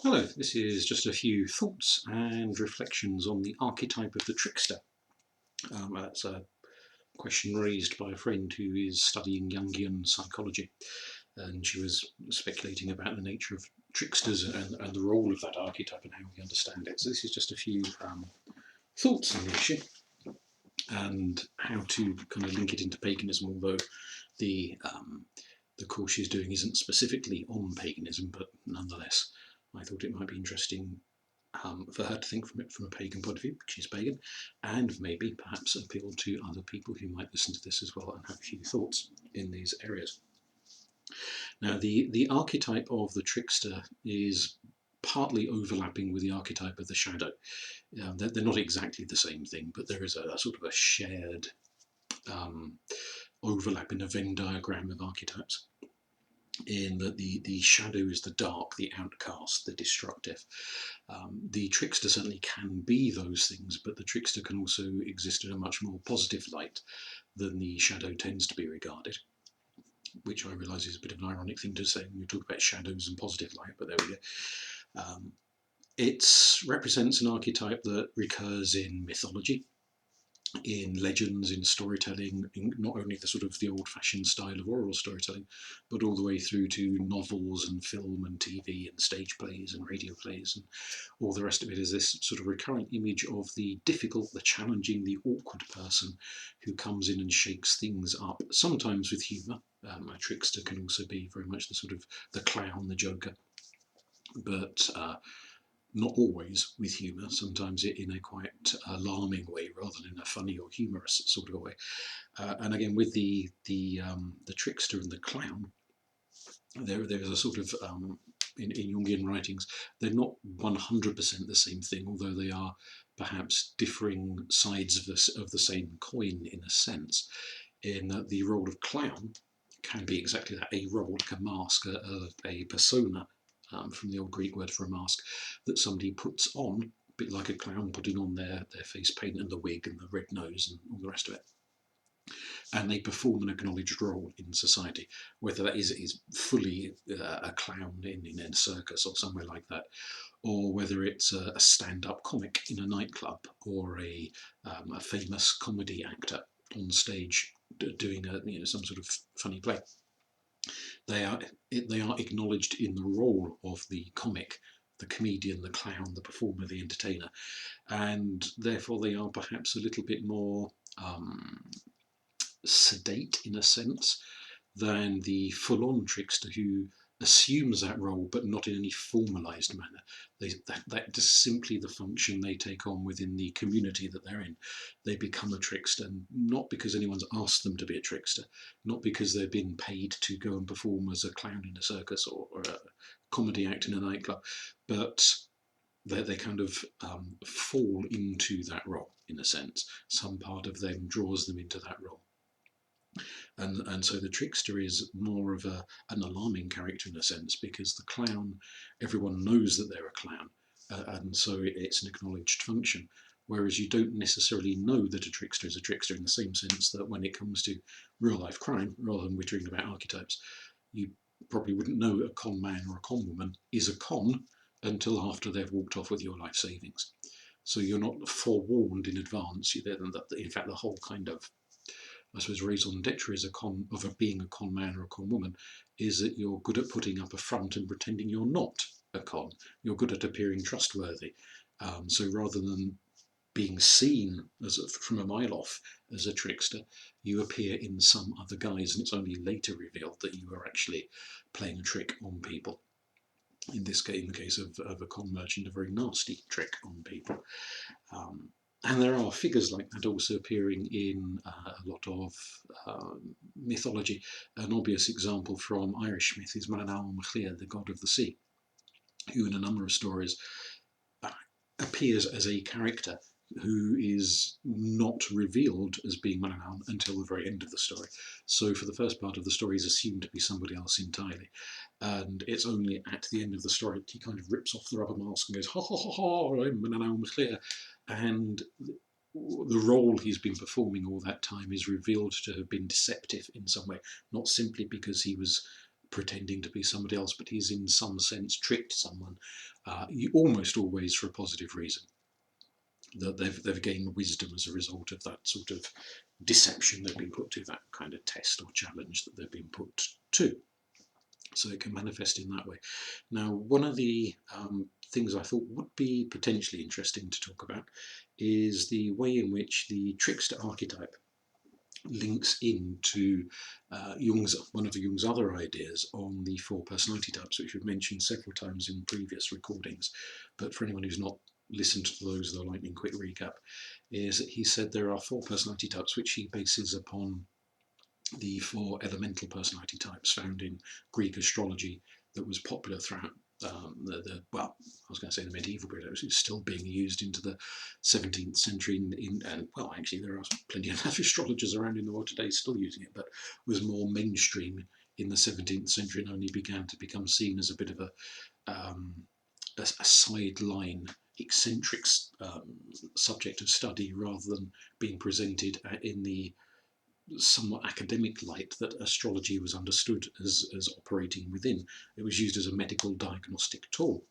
Hello, this is just a few thoughts and reflections on the archetype of the trickster. That's a question raised by a friend who is studying Jungian psychology, and she was speculating about the nature of tricksters and the role of that archetype and how we understand it. So this is just a few thoughts on the issue and how to kind of link it into paganism, although the course she's doing isn't specifically on paganism, but nonetheless I thought it might be interesting for her to think from it from a pagan point of view, because she's pagan, and maybe perhaps appeal to other people who might listen to this as well and have a few thoughts in these areas. Now, the archetype of the trickster is partly overlapping with the archetype of the shadow. They're not exactly the same thing, but there is a sort of a shared overlap in a Venn diagram of archetypes, in that the shadow is the dark, the outcast, the destructive. The trickster certainly can be those things, but the trickster can also exist in a much more positive light than the shadow tends to be regarded, which I realise is a bit of an ironic thing to say when you talk about shadows and positive light, but there we go. It represents an archetype that recurs in mythology, in legends, in storytelling, in not only the sort of the old-fashioned style of oral storytelling, but all the way through to novels and film and TV and stage plays and radio plays, and all the rest of it is this sort of recurrent image of the difficult, the challenging, the awkward person who comes in and shakes things up, sometimes with humour. A trickster can also be very much the sort of the clown, the joker, but not always with humour, sometimes in a quite alarming way rather than in a funny or humorous sort of way. And again, with the trickster and the clown, there's a sort of in Jungian writings, they're not 100% the same thing, although they are perhaps differing sides of the same coin in a sense, in that the role of clown can be exactly that, a role, like a mask, a persona, from the old Greek word for a mask, that somebody puts on, a bit like a clown putting on their face paint and the wig and the red nose and all the rest of it. And they perform an acknowledged role in society, whether that is fully a clown in a circus or somewhere like that, or whether it's a stand-up comic in a nightclub, or a famous comedy actor on stage doing some sort of funny play. They are acknowledged in the role of the comic, the comedian, the clown, the performer, the entertainer, and therefore they are perhaps a little bit more sedate in a sense than the full-on trickster who assumes that role but not in any formalised manner. That is simply the function they take on within the community that they're in. They become a trickster, not because anyone's asked them to be a trickster, not because they've been paid to go and perform as a clown in a circus or a comedy act in a nightclub, but they kind of fall into that role in a sense. Some part of them draws them into that role. And so the trickster is more of an alarming character in a sense, because the clown, everyone knows that they're a clown, and so it's an acknowledged function. Whereas you don't necessarily know that a trickster is a trickster in the same sense that when it comes to real life crime, rather than we're talking about archetypes, you probably wouldn't know a con man or a con woman is a con until after they've walked off with your life savings. So you're not forewarned in advance. In fact, the whole kind of, I suppose, raison d'etre is of being a con man or a con woman, is that you're good at putting up a front and pretending you're not a con. You're good at appearing trustworthy. So rather than being seen from a mile off as a trickster, you appear in some other guise, and it's only later revealed that you are actually playing a trick on people. In this case, in the case of a con merchant, a very nasty trick on people. And there are figures like that also appearing in a lot of mythology. An obvious example from Irish myth is Manannán Mac, the god of the sea, who in a number of stories appears as a character who is not revealed as being Manannán until the very end of the story. So for the first part of the story, he's assumed to be somebody else entirely. And it's only at the end of the story he kind of rips off the rubber mask and goes, ha ha ha ha, I'm Manannán Mac. And the role he's been performing all that time is revealed to have been deceptive in some way, not simply because he was pretending to be somebody else, but he's in some sense tricked someone, almost always for a positive reason. That they've gained wisdom as a result of that sort of deception they've been put to, that kind of test or challenge that they've been put to. So it can manifest in that way. Now, one of the things I thought would be potentially interesting to talk about is the way in which the trickster archetype links into one of Jung's other ideas on the 4 personality types, which we've mentioned several times in previous recordings. But for anyone who's not listened to those, the lightning quick recap is that he said there are 4 personality types which he bases upon the 4 elemental personality types found in Greek astrology that was popular throughout well, I was going to say the medieval period. It was still being used into the 17th century, and well, actually there are plenty of astrologers around in the world today still using it, but was more mainstream in the 17th century and only began to become seen as a bit of a sideline eccentric subject of study, rather than being presented in the somewhat academic light that astrology was understood as operating within. It was used as a medical diagnostic tool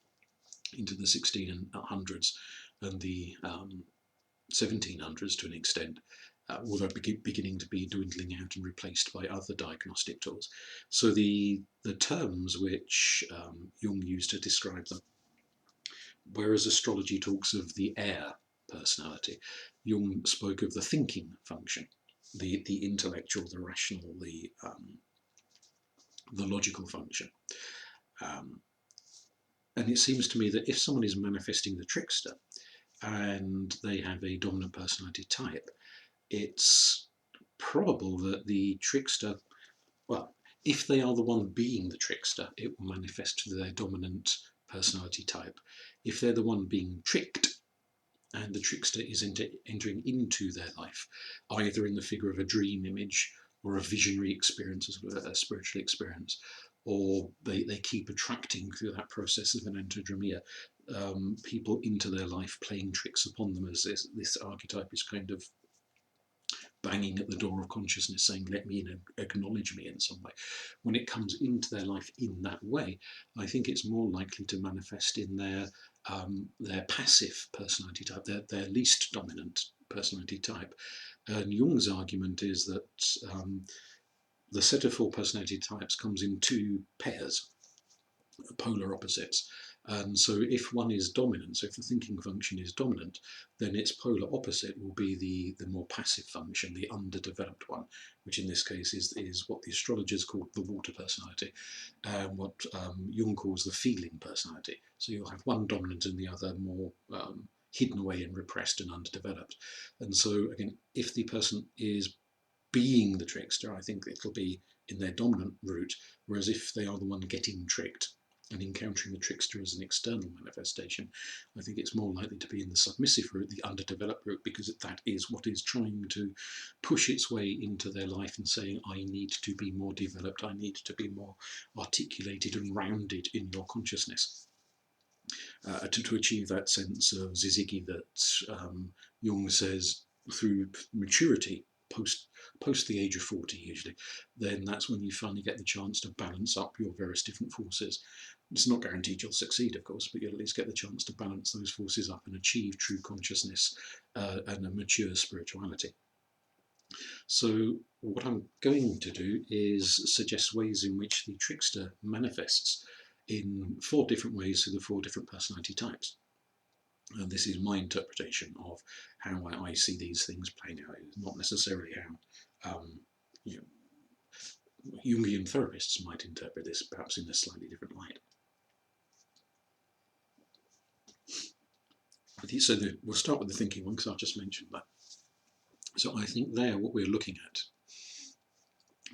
into the 1600s and the 1700s to an extent, although beginning to be dwindling out and replaced by other diagnostic tools. So the terms which Jung used to describe them, whereas astrology talks of the air personality, Jung spoke of the thinking function, the intellectual, the rational, the logical function. And it seems to me that if someone is manifesting the trickster and they have a dominant personality type, it's probable that the trickster, well, if they are the one being the trickster, it will manifest to their dominant personality type. If they're the one being tricked, and the trickster is entering into their life, either in the figure of a dream image or a visionary experience, a spiritual experience, or they keep attracting through that process of an antodromia people into their life, playing tricks upon them, as this archetype is kind of banging at the door of consciousness, saying, let me in, acknowledge me in some way. When it comes into their life in that way, I think it's more likely to manifest in their passive personality type, their least dominant personality type. And Jung's argument is that the set of 4 personality types comes in 2 pairs, polar opposites. And so if one is dominant, so if the thinking function is dominant, then its polar opposite will be the more passive function, the underdeveloped one, which in this case is what the astrologers call the water personality, and what Jung calls the feeling personality. So you'll have one dominant and the other more hidden away and repressed and underdeveloped. And so again, if the person is being the trickster, I think it'll be in their dominant route, whereas if they are the one getting tricked and encountering the trickster as an external manifestation, I think it's more likely to be in the submissive route, the underdeveloped route, because that is what is trying to push its way into their life and saying, I need to be more developed, I need to be more articulated and rounded in your consciousness. To achieve that sense of Zizigi that Jung says through maturity, post the age of 40 usually, then that's when you finally get the chance to balance up your various different forces. It's not guaranteed you'll succeed, of course, but you'll at least get the chance to balance those forces up and achieve true consciousness and a mature spirituality. So what I'm going to do is suggest ways in which the trickster manifests in 4 different ways through the 4 different personality types. And this is my interpretation of how I see these things playing out. It's not necessarily how Jungian therapists might interpret this, perhaps in a slightly different light. So we'll start with the thinking one, because I've just mentioned that. So I think there what we're looking at,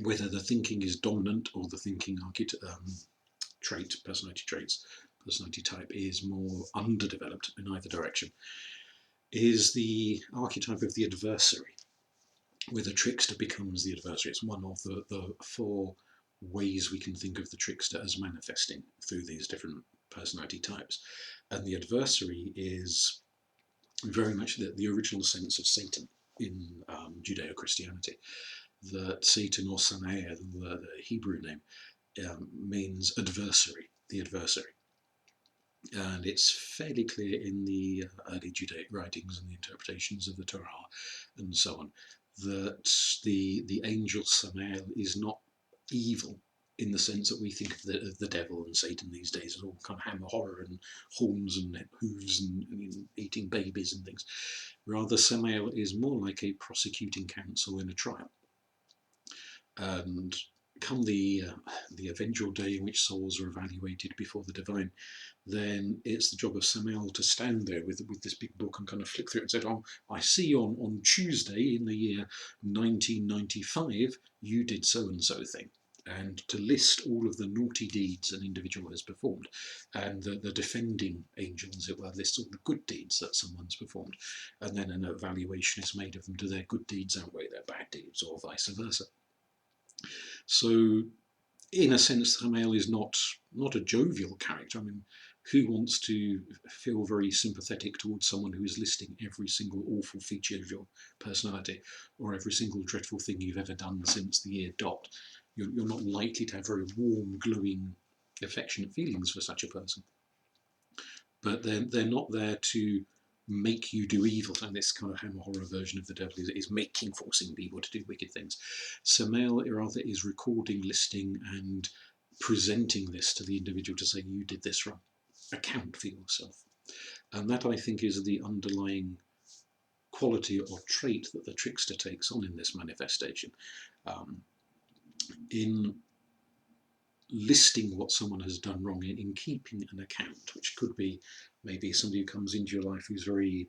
whether the thinking is dominant or the thinking personality type is more underdeveloped in either direction, is the archetype of the adversary, where the trickster becomes the adversary. It's one of the 4 ways we can think of the trickster as manifesting through these different personality types. And the adversary is very much the original sense of Satan in Judeo-Christianity. That Satan, or Samael, the Hebrew name, means adversary, the adversary. And it's fairly clear in the early Judaic writings and the interpretations of the Torah and so on that the angel Samael is not evil in the sense that we think of the devil and Satan these days as all kind of hammer horror and horns and hooves and eating babies and things. Rather, Samael is more like a prosecuting counsel in a trial. And come the eventual day in which souls are evaluated before the divine, then it's the job of Samael to stand there with this big book and kind of flick through it and say, oh, I see on Tuesday in the year 1995, you did so-and-so thing. And to list all of the naughty deeds an individual has performed. And the defending angel, as it were, lists all the good deeds that someone's performed. And then an evaluation is made of them. Do their good deeds outweigh their bad deeds, or vice versa? So, in a sense, Samael is not a jovial character. I mean, who wants to feel very sympathetic towards someone who is listing every single awful feature of your personality, or every single dreadful thing you've ever done since the year dot? You're not likely to have very warm, glowing, affectionate feelings for such a person. But they're not there to make you do evil, and this kind of hammer horror version of the devil is forcing people to do wicked things. Samael rather is recording, listing, and presenting this to the individual to say, you did this wrong. Account for yourself. And that, I think, is the underlying quality or trait that the trickster takes on in this manifestation. In listing what someone has done wrong, in keeping an account, which could be maybe somebody who comes into your life who's very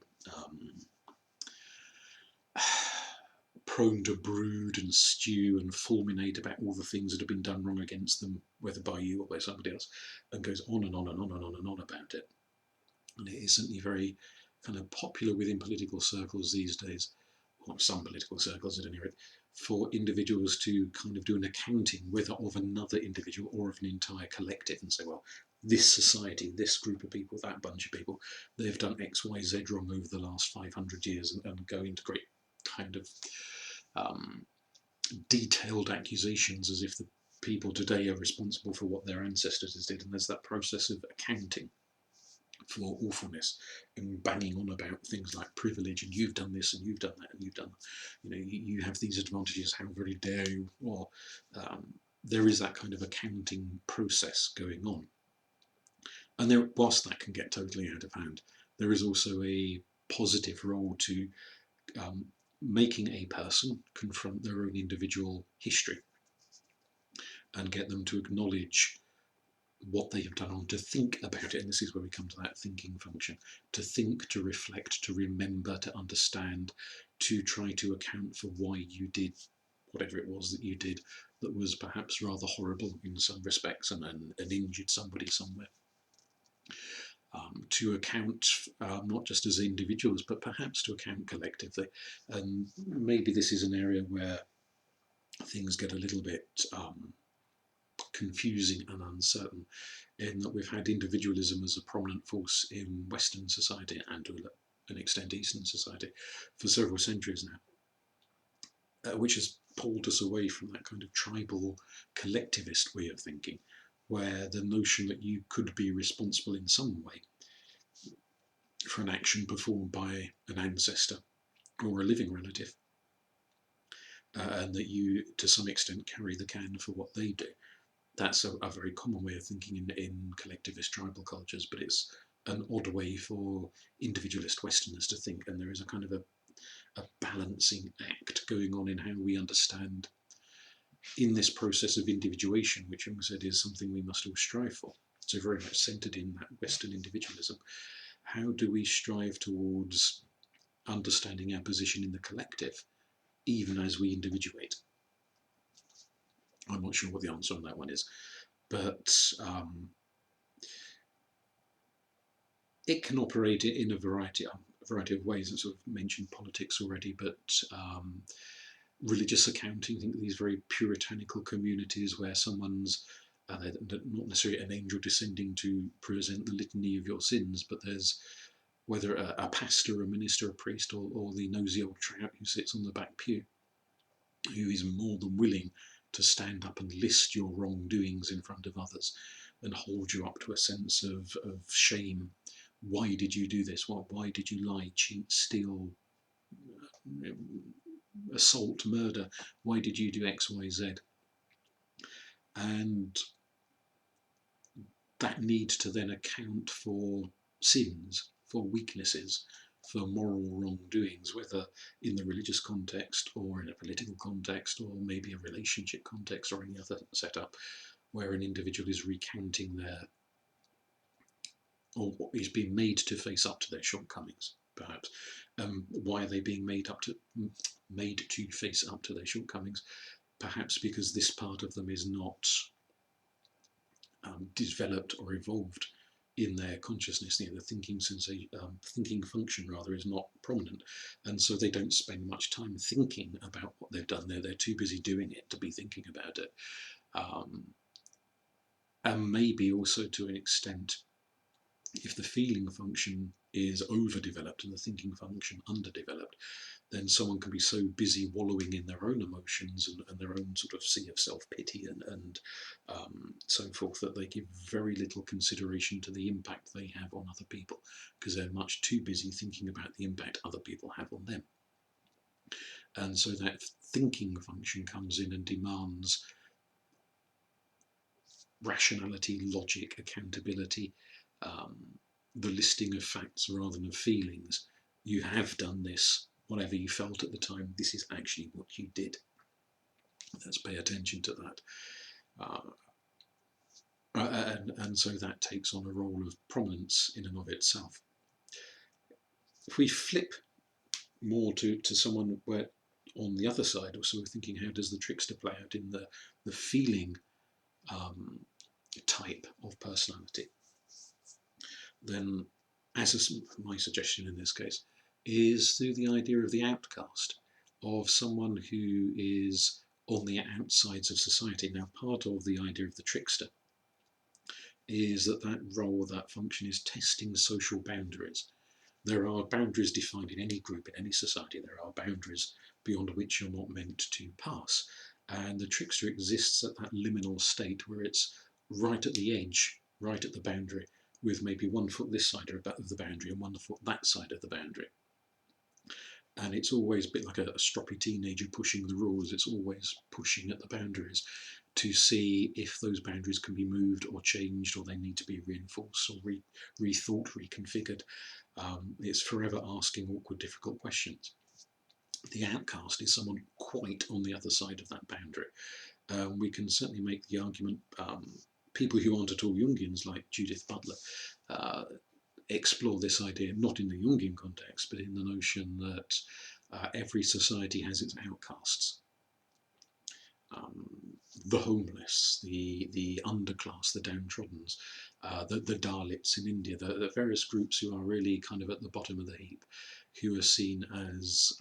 prone to brood and stew and fulminate about all the things that have been done wrong against them, whether by you or by somebody else, and goes on and on and on and on and on about it. And it is certainly very kind of popular within political circles these days, or some political circles at any rate, for individuals to kind of do an accounting, whether of another individual or of an entire collective, and say, well, this society, this group of people, that bunch of people, they've done X, Y, Z wrong over the last 500 years, and go into great kind of detailed accusations as if the people today are responsible for what their ancestors did. And there's that process of accounting for awfulness and banging on about things like privilege, and you've done this and you've done that and you've done, you have these advantages, how very dare you. Or there is that kind of accounting process going on. And there, whilst that can get totally out of hand, there is also a positive role to making a person confront their own individual history and get them to acknowledge what they have done wrong, to think about it. And this is where we come to that thinking function: to think, to reflect, to remember, to understand, to try to account for why you did whatever it was that you did that was perhaps rather horrible in some respects and injured somebody somewhere. To account not just as individuals, but perhaps to account collectively. And maybe this is an area where things get a little bit confusing and uncertain, in that we've had individualism as a prominent force in Western society and to an extent Eastern society for several centuries now, which has pulled us away from that kind of tribal collectivist way of thinking, where the notion that you could be responsible in some way for an action performed by an ancestor or a living relative, and that you to some extent carry the can for what they do. That's a very common way of thinking in collectivist tribal cultures, but it's an odd way for individualist Westerners to think, and there is a kind of a balancing act going on in how we understand in this process of individuation, which Jung said is something we must all strive for. So very much centred in that Western individualism. How do we strive towards understanding our position in the collective, even as we individuate? I'm not sure what the answer on that one is, but it can operate in a variety of ways. I sort of mentioned politics already, but religious accounting. I think these very puritanical communities where someone's not necessarily an angel descending to present the litany of your sins, but there's whether a pastor, a minister, a priest, or the nosy old trout who sits on the back pew, who is more than willing to stand up and list your wrongdoings in front of others and hold you up to a sense of shame. Why did you do this? Why did you lie, cheat, steal, assault, murder? Why did you do X, Y, Z? And that need to then account for sins, for weaknesses, for moral wrongdoings, whether in the religious context or in a political context or maybe a relationship context or any other setup where an individual is recounting their, or is being made to face up to their shortcomings, perhaps. Why are they being made to face up to their shortcomings? Perhaps because this part of them is not developed or evolved in their consciousness. The thinking function rather is not prominent, and so they don't spend much time thinking about what they've done. They're too busy doing it to be thinking about it. And maybe also to an extent, if the feeling function is overdeveloped and the thinking function underdeveloped, then someone can be so busy wallowing in their own emotions and their own sort of sea of self-pity and so forth, that they give very little consideration to the impact they have on other people, because they're much too busy thinking about the impact other people have on them. And so that thinking function comes in and demands rationality, logic, accountability, the listing of facts rather than of feelings. You have done this, whatever you felt at the time, this is actually what you did. Let's pay attention to that. And so that takes on a role of prominence in and of itself. If we flip more to someone where on the other side, so we're thinking, how does the trickster play out in the feeling type of personality? Then, as my suggestion in this case, is through the idea of the outcast, of someone who is on the outsides of society. Now, part of the idea of the trickster is that role, that function, is testing social boundaries. There are boundaries defined in any group, in any society. There are boundaries beyond which you're not meant to pass. And the trickster exists at that liminal state where it's right at the edge, right at the boundary, with maybe 1 foot this side of the boundary and 1 foot that side of the boundary. And it's always a bit like a stroppy teenager pushing the rules. It's always pushing at the boundaries to see if those boundaries can be moved or changed, or they need to be reinforced or rethought, reconfigured. It's forever asking awkward, difficult questions. The outcast is someone quite on the other side of that boundary. We can certainly make the argument, people who aren't at all Jungians, like Judith Butler, explore this idea, not in the Jungian context, but in the notion that every society has its outcasts. The homeless, the underclass, the downtroddens, the Dalits in India, the various groups who are really kind of at the bottom of the heap, who are seen as,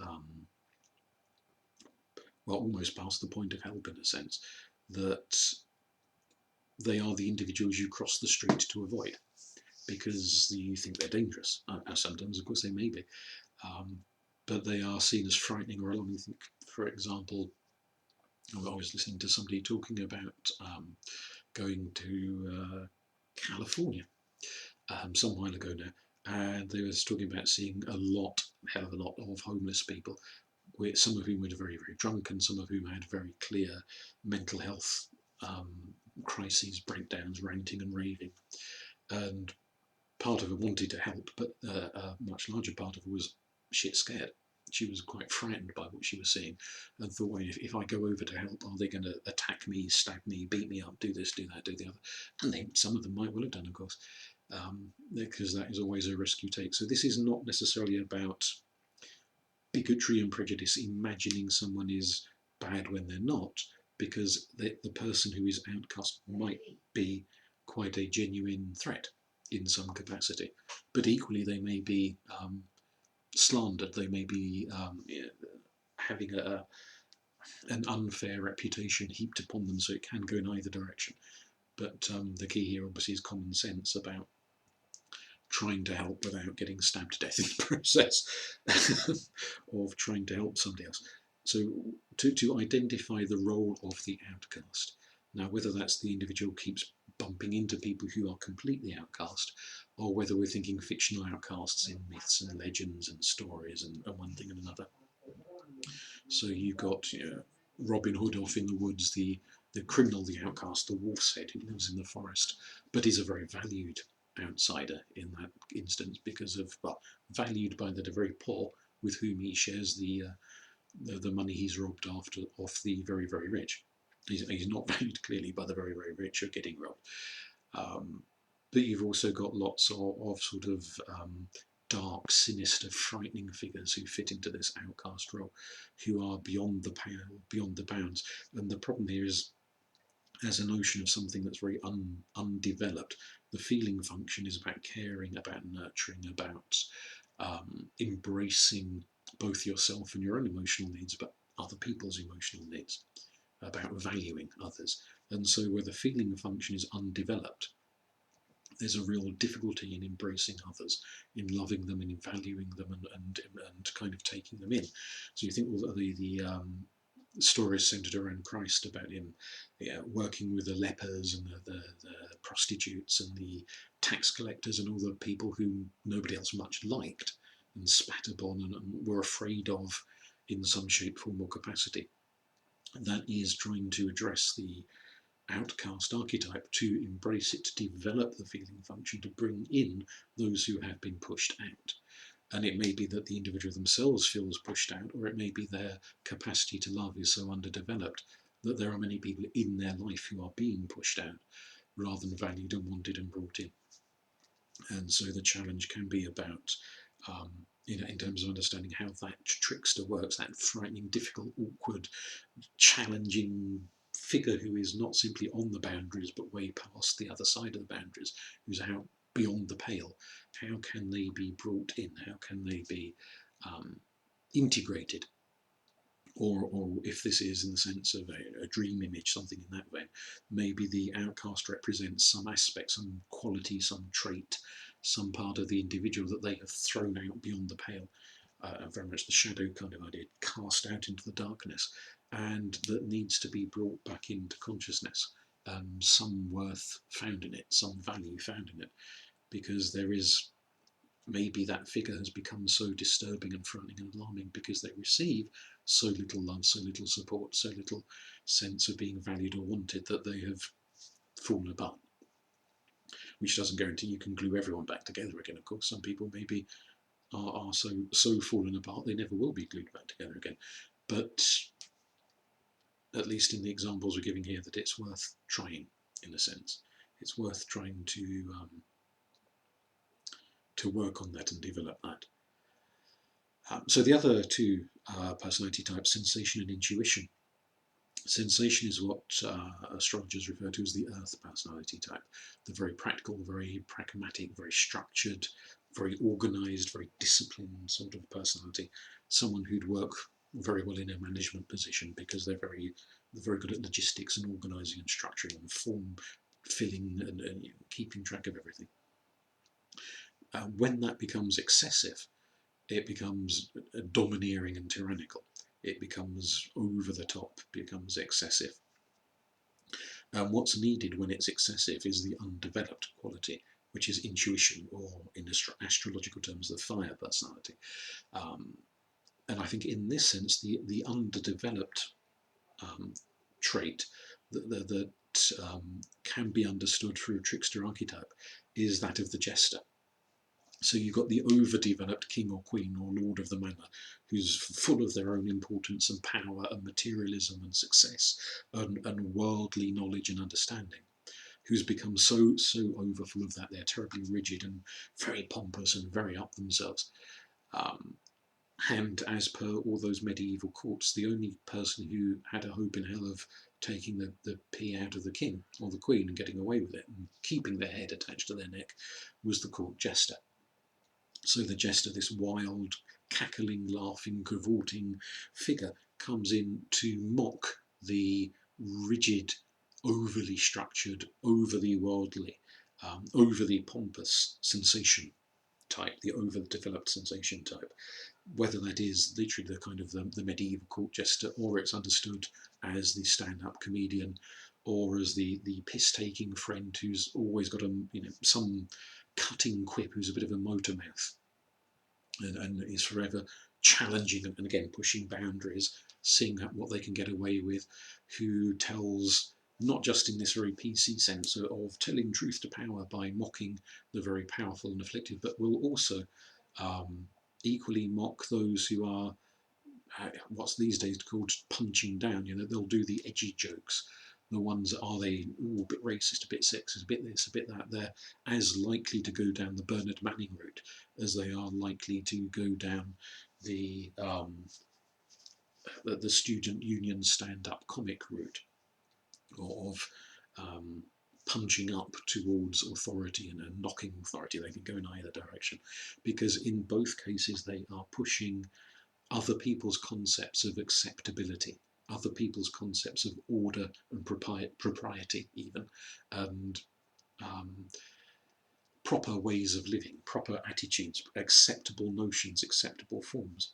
well, almost past the point of help in a sense, that they are the individuals you cross the street to avoid, because you think they're dangerous. Sometimes, of course, they may be, but they are seen as frightening or alarming. Think, for example, I was listening to somebody talking about going to California some while ago now, and they were talking about seeing a hell of a lot of homeless people, some of whom were very, very drunk, and some of whom had very clear mental health crises, breakdowns, ranting and raving. And part of her wanted to help, but a much larger part of her was shit scared. She was quite frightened by what she was seeing, and thought, well, if I go over to help, are they going to attack me, stab me, beat me up, do this, do that, do the other? And some of them might well have done, of course, because that is always a risk you take. So this is not necessarily about bigotry and prejudice, imagining someone is bad when they're not, because the person who is outcast might be quite a genuine threat in some capacity, but equally they may be slandered, they may be having an unfair reputation heaped upon them, so it can go in either direction. But the key here obviously is common sense about trying to help without getting stabbed to death in the process of trying to help somebody else. So to identify the role of the outcast. Now, whether that's the individual keeps bumping into people who are completely outcast, or whether we're thinking fictional outcasts in myths and legends and stories and one thing and another. So you've got Robin Hood off in the woods, the criminal, the outcast, the wolf's head who lives in the forest, but is a very valued outsider in that instance because of, well, valued by the very poor with whom he shares the money he's robbed off the very, very rich. He's not valued clearly by the very, very rich who are getting robbed. But you've also got lots of sort of dark, sinister, frightening figures who fit into this outcast role, who are beyond the pale, beyond the bounds. And the problem here is, as a notion of something that's very undeveloped, the feeling function is about caring, about nurturing, about embracing both yourself and your own emotional needs, but other people's emotional needs, about valuing others. And so where the feeling function is undeveloped, there's a real difficulty in embracing others, in loving them and in valuing them and kind of taking them in. So you think all the stories centered around Christ about him working with the lepers and the prostitutes and the tax collectors and all the people whom nobody else much liked and spat upon and were afraid of in some shape, form or capacity. That is trying to address the outcast archetype, to embrace it, to develop the feeling function, to bring in those who have been pushed out. And it may be that the individual themselves feels pushed out, or it may be their capacity to love is so underdeveloped that there are many people in their life who are being pushed out rather than valued and wanted and brought in. And so the challenge can be about, in terms of understanding how that trickster works, that frightening, difficult, awkward, challenging figure who is not simply on the boundaries but way past the other side of the boundaries, who's out beyond the pale. How can they be brought in? How can they be integrated? Or if this is in the sense of a dream image, something in that vein, maybe the outcast represents some aspect, some quality, some trait, some part of the individual that they have thrown out beyond the pale. Very much the shadow kind of idea, cast out into the darkness, and that needs to be brought back into consciousness. Some worth found in it, some value found in it, because there is, maybe that figure has become so disturbing and frightening and alarming because they receive so little love, so little support, so little sense of being valued or wanted that they have fallen apart. Which doesn't guarantee you can glue everyone back together again. Of course, some people maybe are so fallen apart they never will be glued back together again. But at least in the examples we're giving here, that it's worth trying, in a sense. It's worth trying to work on that and develop that. So the other two personality types, sensation and intuition. Sensation is what astrologers refer to as the earth personality type, the very practical, very pragmatic, very structured, very organised, very disciplined sort of personality. Someone who'd work very well in a management position because they're very good at logistics and organising and structuring and form filling and keeping track of everything. When that becomes excessive, it becomes domineering and tyrannical. It becomes over the top, becomes excessive. And what's needed when it's excessive is the undeveloped quality, which is intuition, or in astrological terms, the fire personality. And I think in this sense, the underdeveloped trait that can be understood through trickster archetype is that of the jester. So you've got the overdeveloped king or queen or lord of the manor, who's full of their own importance and power and materialism and success and worldly knowledge and understanding, who's become so overfull of that they're terribly rigid and very pompous and very up themselves. And as per all those medieval courts, the only person who had a hope in hell of taking the pee out of the king or the queen and getting away with it and keeping their head attached to their neck was the court jester. So the jester, this wild, cackling, laughing, cavorting figure, comes in to mock the rigid, overly structured, overly worldly, overly pompous sensation type, the overdeveloped sensation type, whether that is literally the kind of the medieval court jester, or it's understood as the stand-up comedian, or as the piss-taking friend who's always got some cutting quip, who's a bit of a motor mouth, and is forever challenging and again pushing boundaries, seeing what they can get away with, who tells, not just in this very PC sense of telling truth to power by mocking the very powerful and afflicted, but will also equally mock those who are what's these days called punching down. They'll do the edgy jokes, the ones that are they a bit racist, a bit sexist, a bit this, a bit that. They're as likely to go down the Bernard Manning route as they are likely to go down the student union stand-up comic route of punching up towards authority and knocking authority. They can go in either direction, because in both cases they are pushing other people's concepts of acceptability, other people's concepts of order and propriety even, and proper ways of living, proper attitudes, acceptable notions, acceptable forms.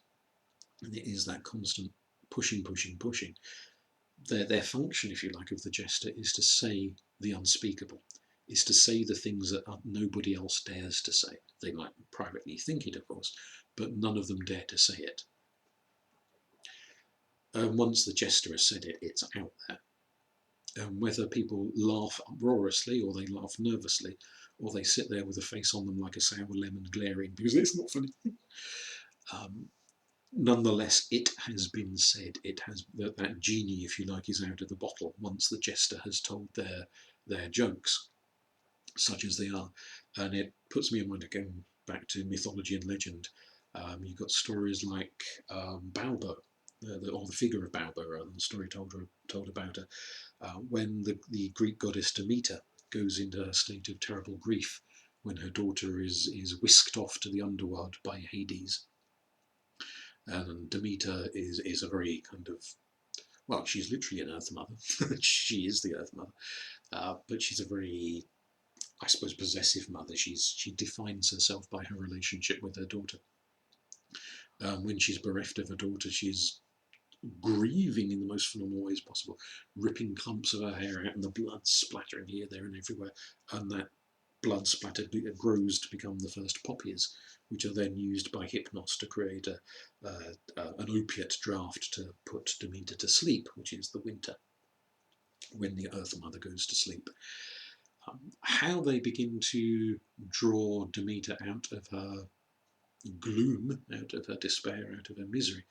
And it is that constant pushing, pushing, pushing. Their function, if you like, of the jester is to say the unspeakable, is to say the things that nobody else dares to say. They might privately think it, of course, but none of them dare to say it. Once the jester has said it, it's out there. Whether people laugh uproariously, or they laugh nervously, or they sit there with a face on them like a sour lemon glaring because it's not funny, nonetheless, it has been said. It has that genie, if you like, is out of the bottle once the jester has told their jokes, such as they are. And it puts me in mind, again, back to mythology and legend. You've got stories like Balbo, or the figure of Balbo, rather than the story told about her, when the Greek goddess Demeter goes into a state of terrible grief when her daughter is whisked off to the underworld by Hades. And Demeter is a very kind of, well, she's literally an Earth Mother. She is the Earth Mother, but she's a very, I suppose, possessive mother. She defines herself by her relationship with her daughter. When she's bereft of her daughter, she's grieving in the most phenomenal ways possible, ripping clumps of her hair out and the blood splattering here, there and everywhere, and that blood splatter grows to become the first poppies, which are then used by Hypnos to create an opiate draught to put Demeter to sleep, which is the winter, when the Earth Mother goes to sleep. How they begin to draw Demeter out of her gloom, out of her despair, out of her misery,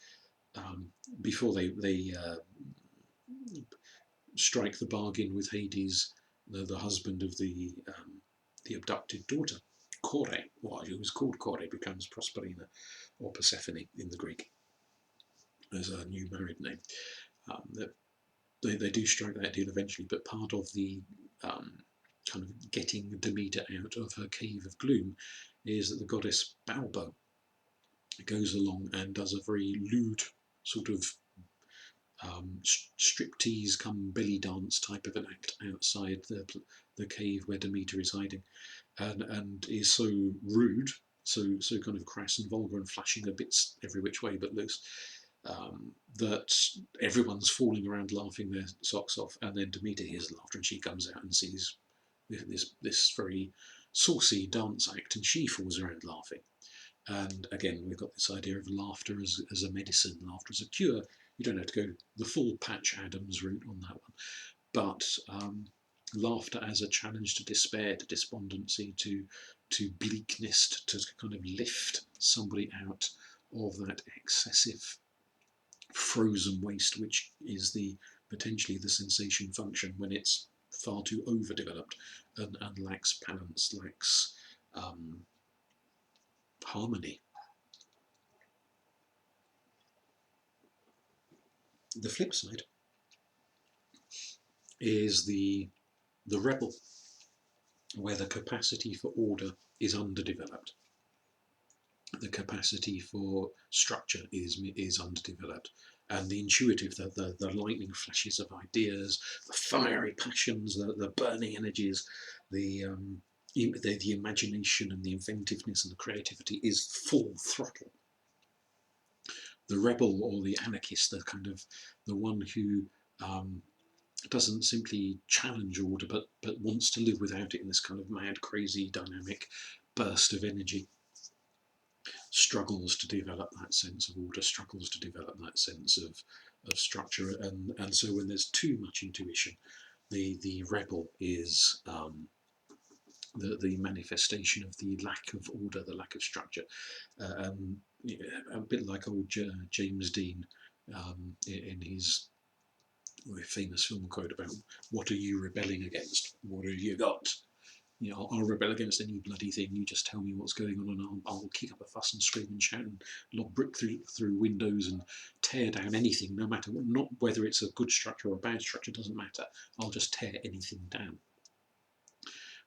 before they strike the bargain with Hades, the husband of the abducted daughter, Kore, who was called Kore, becomes Proserpina or Persephone in the Greek as a new married name. They do strike that deal eventually, but part of the kind of getting Demeter out of her cave of gloom is that the goddess Balbo goes along and does a very lewd sort of striptease come belly dance type of an act outside the cave where Demeter is hiding, and is so rude, so kind of crass and vulgar and flashing her bits every which way but loose, that everyone's falling around laughing their socks off, and then Demeter hears laughter and she comes out and sees this very saucy dance act, and she falls around laughing. And again, we've got this idea of laughter as a medicine, laughter as a cure. You don't have to go the full Patch Adams route on that one, but laughter as a challenge to despair, to despondency, to bleakness, to kind of lift somebody out of that excessive frozen waste, which is potentially the sensation function when it's far too overdeveloped and lacks balance, lacks harmony. The flip side is the rebel, where the capacity for order is underdeveloped. The capacity for structure is underdeveloped, and the intuitive, the lightning flashes of ideas, the fiery passions, the burning energies, the the imagination and the inventiveness and the creativity is full throttle. The rebel or the anarchist, the one who doesn't simply challenge order, but wants to live without it in this kind of mad, crazy, dynamic burst of energy, struggles to develop that sense of order, struggles to develop that sense of structure, and so when there's too much intuition, the rebel is the manifestation of the lack of order, the lack of structure. A bit like old James Dean in his famous film quote about what are you rebelling against? What have you got? I'll rebel against any bloody thing. You just tell me what's going on, and I'll kick up a fuss and scream and shout and lob brick through windows and tear down anything, no matter what. Not whether it's a good structure or a bad structure, doesn't matter. I'll just tear anything down.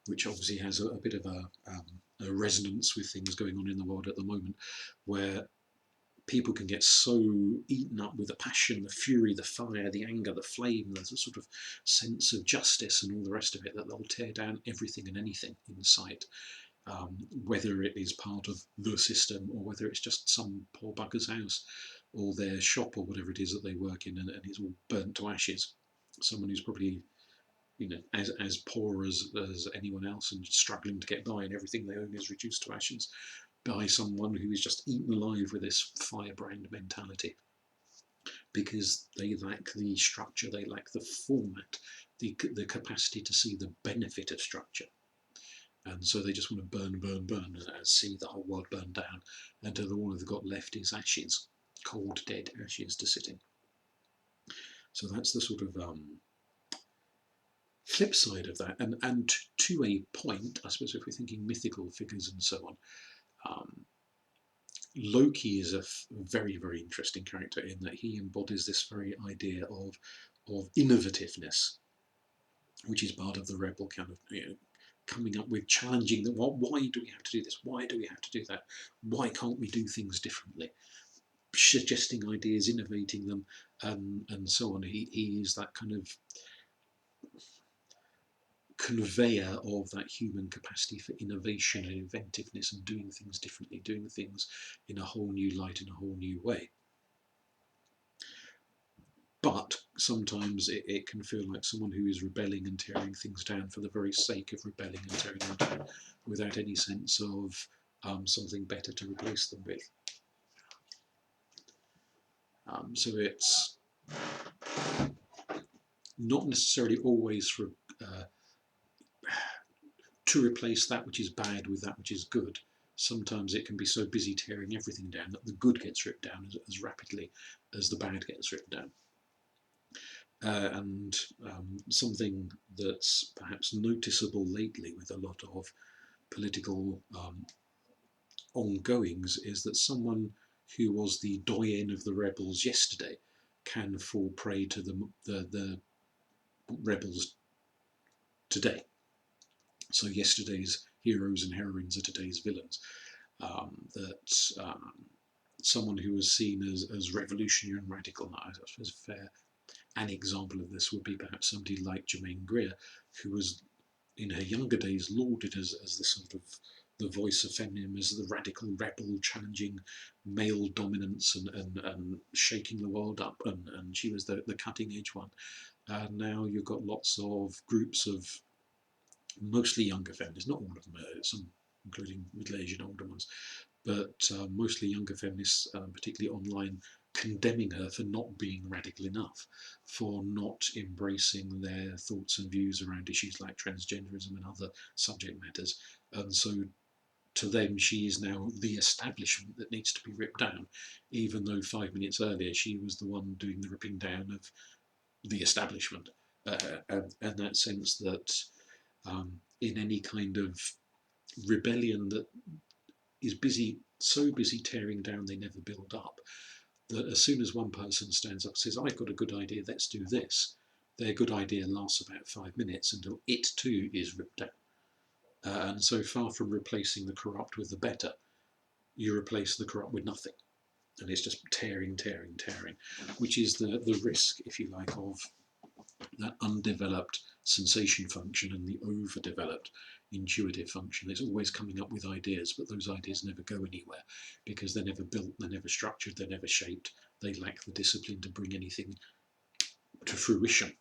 Which obviously has a bit of a resonance with things going on in the world at the moment, where people can get so eaten up with the passion, the fury, the fire, the anger, the flame, there's a sort of sense of justice and all the rest of it, that they'll tear down everything and anything in sight, whether it is part of the system or whether it's just some poor bugger's house or their shop or whatever it is that they work in, and it's all burnt to ashes. Someone who's probably as poor as anyone else and struggling to get by, and everything they own is reduced to ashes by someone who is just eaten alive with this firebrand mentality, because they lack the structure, they lack the format, the capacity to see the benefit of structure. And so they just want to burn, burn, burn, and see the whole world burn down until all they've got left is ashes, cold, dead ashes to sit in. So that's the sort of flip side of that. And to a point, I suppose, if we're thinking mythical figures and so on, Loki is a very, very interesting character in that he embodies this very idea of innovativeness, which is part of the rebel kind of coming up with challenging them. Why do we have to do this? Why do we have to do that? Why can't we do things differently? Suggesting ideas, innovating them, and so on. He is that kind of conveyor of that human capacity for innovation and inventiveness and doing things differently, doing things in a whole new light, in a whole new way. But sometimes it can feel like someone who is rebelling and tearing things down for the very sake of rebelling and tearing them down, without any sense of something better to replace them with. So it's not necessarily always for to replace that which is bad with that which is good. Sometimes it can be so busy tearing everything down that the good gets ripped down as rapidly as the bad gets ripped down. And something that's perhaps noticeable lately with a lot of political ongoings is that someone who was the doyen of the rebels yesterday can fall prey to the rebels today. So yesterday's heroes and heroines are today's villains. Someone who was seen as revolutionary and radical, I suppose an example of this would be perhaps somebody like Germaine Greer, who was in her younger days lauded as the sort of the voice of feminism, as the radical rebel challenging male dominance and shaking the world up, and she was the cutting edge one. And now you've got lots of groups of mostly younger feminists, not all of them, some including middle-aged and older ones, but mostly younger feminists, particularly online, condemning her for not being radical enough, for not embracing their thoughts and views around issues like transgenderism and other subject matters. And so to them, she is now the establishment that needs to be ripped down, even though 5 minutes earlier she was the one doing the ripping down of the establishment. And that sense that in any kind of rebellion that is so busy tearing down they never build up, that as soon as one person stands up and says, I've got a good idea, let's do this, their good idea lasts about 5 minutes until it too is ripped down. And so far from replacing the corrupt with the better, you replace the corrupt with nothing. And it's just tearing, which is the risk, if you like, of that undeveloped sensation function and the overdeveloped intuitive function. It's always coming up with ideas, but those ideas never go anywhere because they're never built, they're never structured, they're never shaped. They lack the discipline to bring anything to fruition.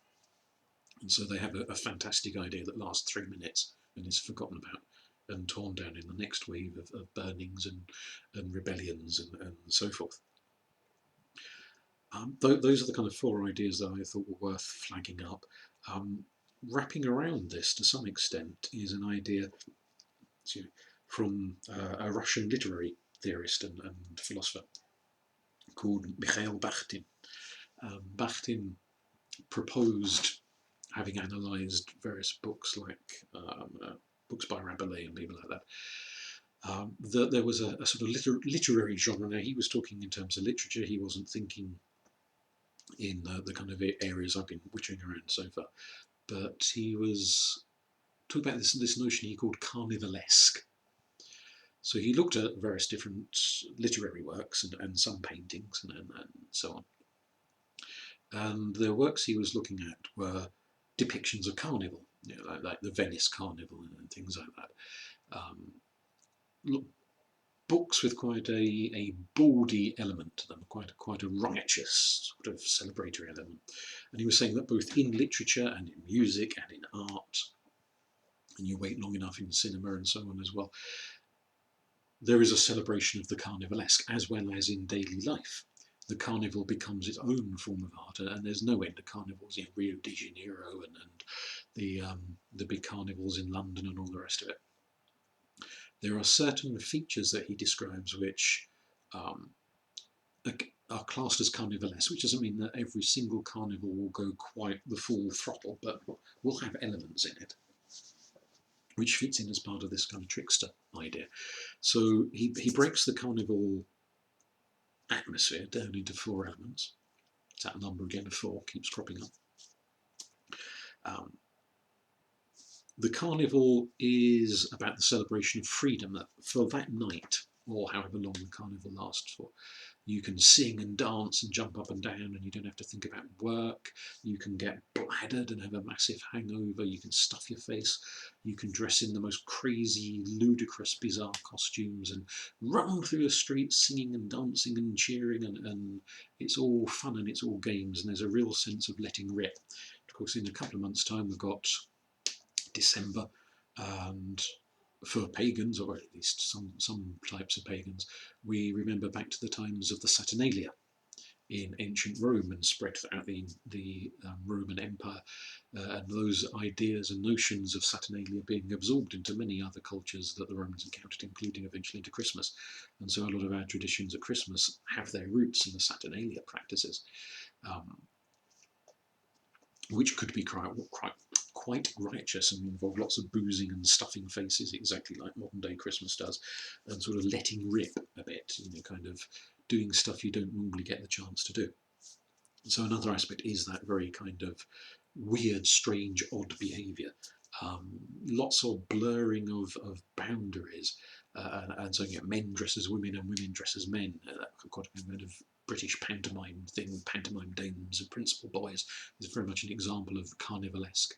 And so they have a fantastic idea that lasts 3 minutes and is forgotten about and torn down in the next wave of burnings and rebellions and so forth. Those are the kind of 4 ideas that I thought were worth flagging up. Wrapping around this to some extent is an idea from a Russian literary theorist and philosopher called Mikhail Bakhtin. Bakhtin proposed, having analysed various books like books by Rabelais and people like that, that there was a sort of literary genre. Now, he was talking in terms of literature, he wasn't thinking in the kind of areas I've been witching around so far, but he was talking about this notion he called carnivalesque. So he looked at various different literary works and some paintings and so on. And the works he was looking at were depictions of carnival, like the Venice Carnival and things like that. Books with quite a bawdy element to them, quite a riotous sort of celebratory element. And he was saying that both in literature and in music and in art, and you wait long enough in cinema and so on as well, there is a celebration of the carnivalesque as well as in daily life. The carnival becomes its own form of art, and there's no end to carnivals in Rio de Janeiro and the big carnivals in London and all the rest of it. There are certain features that he describes which are classed as carnivalesque, which doesn't mean that every single carnival will go quite the full throttle, but will have elements in it, which fits in as part of this kind of trickster idea. So he breaks the carnival atmosphere down into 4 elements. It's that number again of 4, keeps cropping up. The carnival is about the celebration of freedom, that for that night, or however long the carnival lasts for, you can sing and dance and jump up and down, and you don't have to think about work. You can get bladdered and have a massive hangover. You can stuff your face. You can dress in the most crazy, ludicrous, bizarre costumes and run through the streets singing and dancing and cheering, and it's all fun and it's all games, and there's a real sense of letting rip. Of course, in a couple of months' time, we've got December, and for pagans, or at least some types of pagans, we remember back to the times of the Saturnalia in ancient Rome and spread throughout the Roman Empire, and those ideas and notions of Saturnalia being absorbed into many other cultures that the Romans encountered, including eventually into Christmas. And so a lot of our traditions at Christmas have their roots in the Saturnalia practices, which could be quite righteous and involve lots of boozing and stuffing faces, exactly like modern day Christmas does, and sort of letting rip a bit, kind of doing stuff you don't normally get the chance to do. So another aspect is that very kind of weird, strange, odd behaviour. Lots of blurring of boundaries, and so you get men dress as women and women dress as men. Quite a kind of British pantomime thing, pantomime dames and principal boys is very much an example of carnivalesque.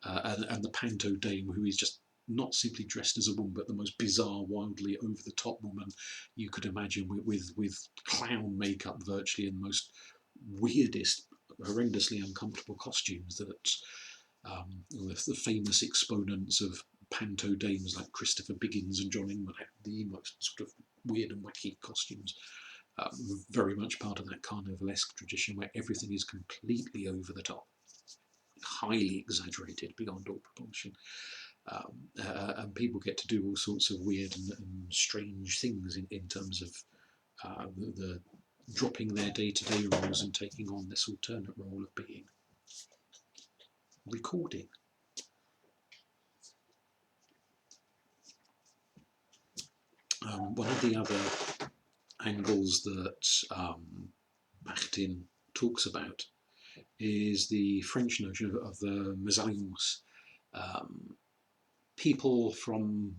And the panto dame, who is just not simply dressed as a woman, but the most bizarre, wildly over-the-top woman you could imagine, with clown makeup virtually, and the most weirdest, horrendously uncomfortable costumes that the famous exponents of panto dames like Christopher Biggins and John Inman had the most sort of weird and wacky costumes. Very much part of that carnivalesque tradition where everything is completely over the top, highly exaggerated beyond all proportion. And people get to do all sorts of weird and strange things in terms of the dropping their day-to-day roles and taking on this alternate role of being recording. One of the other angles that Bakhtin talks about is the French notion of the mésalliance. People from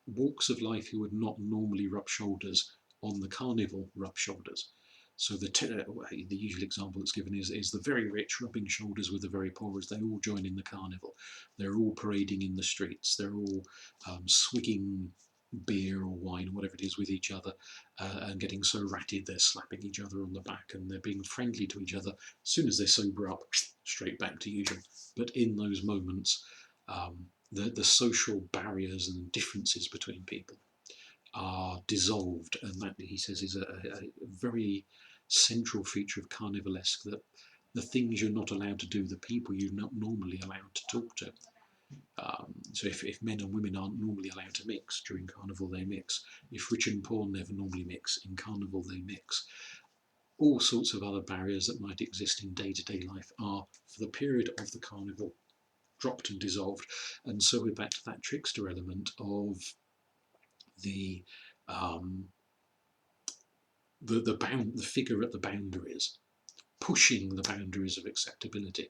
walks of life who would not normally rub shoulders on the carnival rub shoulders. So the usual example that's given is the very rich rubbing shoulders with the very poor as they all join in the carnival. They're all parading in the streets. They're all swigging beer or wine or whatever it is with each other, and getting so ratted they're slapping each other on the back, and they're being friendly to each other. As soon as they sober up, straight back to usual. But in those moments, the social barriers and differences between people are dissolved, and that, he says, is a very central feature of carnivalesque, that the things you're not allowed to do, the people you're not normally allowed to talk to. So if men and women aren't normally allowed to mix, during carnival they mix. If rich and poor never normally mix, in carnival they mix. All sorts of other barriers that might exist in day-to-day life are, for the period of the carnival, dropped and dissolved. And so we're back to that trickster element of the figure at the boundaries, pushing the boundaries of acceptability,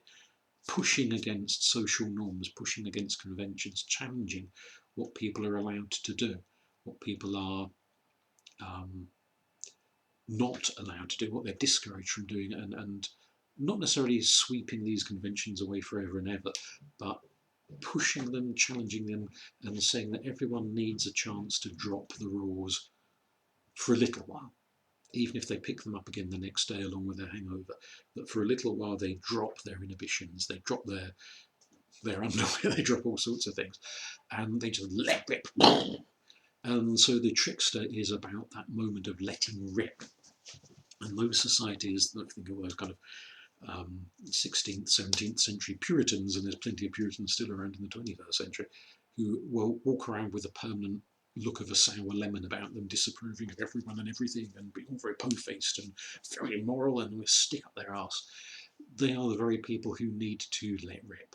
pushing against social norms, pushing against conventions, challenging what people are allowed to do, what people are not allowed to do, what they're discouraged from doing, and not necessarily sweeping these conventions away forever and ever, but pushing them, challenging them, and saying that everyone needs a chance to drop the rules for a little while. Even if they pick them up again the next day along with their hangover, that for a little while they drop their inhibitions, they drop their underwear, they drop all sorts of things, and they just let rip. And so the trickster is about that moment of letting rip. And those societies, I think of those kind of 16th, 17th century Puritans, and there's plenty of Puritans still around in the 21st century, who will walk around with a permanent look of a sour lemon about them, disapproving of everyone and everything, and being all very po-faced and very immoral, and will stick up their arse. They are the very people who need to let rip.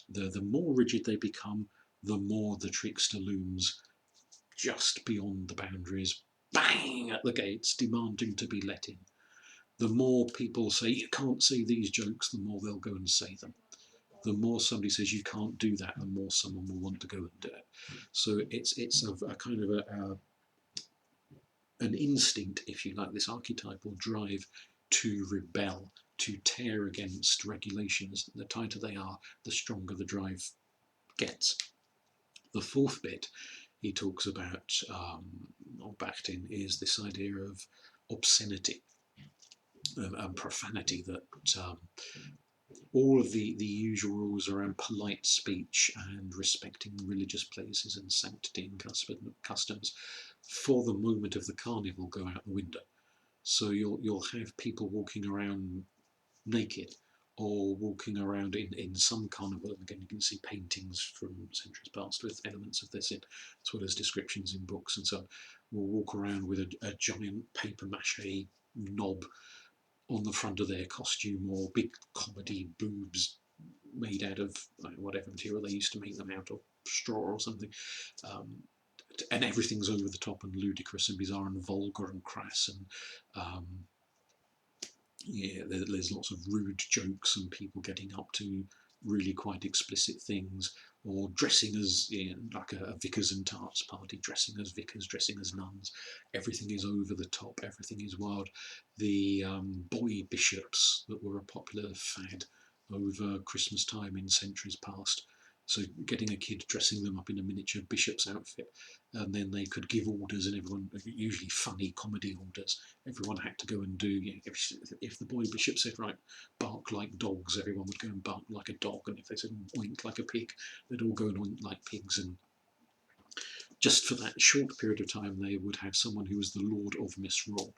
The more rigid they become, the more the trickster looms just beyond the boundaries, bang at the gates, demanding to be let in. The more people say, you can't say these jokes, the more they'll go and say them. The more somebody says you can't do that, the more someone will want to go and do it. So it's a kind of an instinct, if you like, this archetypal drive to rebel, to tear against regulations. The tighter they are, the stronger the drive gets. The fourth bit he talks about, or Bakhtin, is this idea of obscenity and profanity, that all of the usual rules around polite speech and respecting religious places and sanctity and customs for the moment of the carnival go out the window. So you'll have people walking around naked, or walking around in some carnival, and again you can see paintings from centuries past with elements of this in, as well as descriptions in books and so on, will walk around with a giant paper mache knob on the front of their costume, or big comedy boobs made out of whatever material they used to make them out of, straw or something. And everything's over the top and ludicrous and bizarre and vulgar and crass, and yeah, there's lots of rude jokes and people getting up to really quite explicit things, or dressing as, like a vicars and tarts party, dressing as vicars, dressing as nuns. Everything is over the top, everything is wild. The boy bishops that were a popular fad over Christmas time in centuries past. So getting a kid, dressing them up in a miniature bishop's outfit, and then they could give orders, and everyone, usually funny comedy orders, everyone had to go and do. If the boy bishop said, right, bark like dogs, everyone would go and bark like a dog, and if they said oink like a pig, they'd all go and oink like pigs. And just for that short period of time, they would have someone who was the lord of misrule,